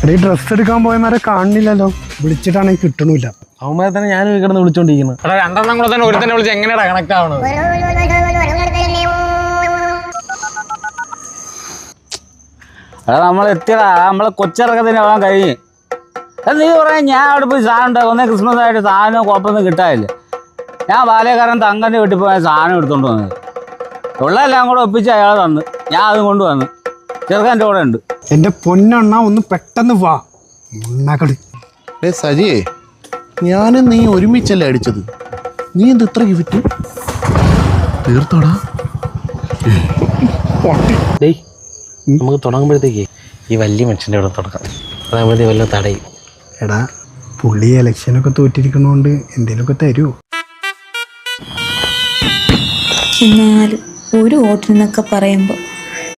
ഈ ഡ്രസ്സ് എടുക്കാൻ പോയമാരെ കാണുന്നില്ലല്ലോ, വിളിച്ചിട്ടാണെങ്കിൽ കിട്ടണില്ല. അവന്മാരെ തന്നെ ഞാൻ കിടന്ന് വിളിച്ചോണ്ടിരിക്കുന്നു. രണ്ടെണ്ണം കൂടെ തന്നെ ഒരു തന്നെ വിളിച്ച് എങ്ങനെയാ കണക്ട് ആവണത്? നമ്മൾ എത്തിയടാ, നമ്മളെ കൊച്ചിറക്കത്തിന് പോകാൻ കഴിഞ്ഞ്. നീ പറയാൻ ഞാൻ അവിടെ പോയി സാധനം ഉണ്ടാകും. ഒന്നേ ക്രിസ്മസ് ആയിട്ട് സാധനം കുഴപ്പമൊന്നും കിട്ടാനില്ല. ഞാൻ ബാല്യക്കാരൻ തങ്കൻ്റെ വീട്ടിൽ പോയ സാധനം എടുത്തോണ്ട് വന്നത്. ഉള്ളതെല്ലാം കൂടെ ഒപ്പിച്ച് അയാൾ തന്ന്, ഞാൻ അതും കൊണ്ട് വന്ന്. ചെറുക്കൻ്റെ കൂടെ ഉണ്ട്. എൻ്റെ പൊന്നെണ്ണ ഒന്ന് പെട്ടെന്ന് വാ. സജിയേ, ഞാനും നീ ഒരുമിച്ചല്ലേ അടിച്ചത്? നീ എന്ത് ഇത്ര ഗിഫ്റ്റ് തീർത്തോടാ? നമുക്ക് തുടങ്ങുമ്പോഴത്തേക്ക് ഈ വലിയ മനുഷ്യൻ്റെ ഇവിടെ തുടങ്ങാം. അതാകുമ്പോഴത്തേക്ക് വല്ല തടയും. എടാ, പുള്ളി ഇലക്ഷനൊക്കെ തോറ്റിരിക്കണോണ്ട് എന്തേലുമൊക്കെ തരുമോ? എന്നാലും ഒരു വോട്ടിനൊക്കെ പറയുമ്പോൾ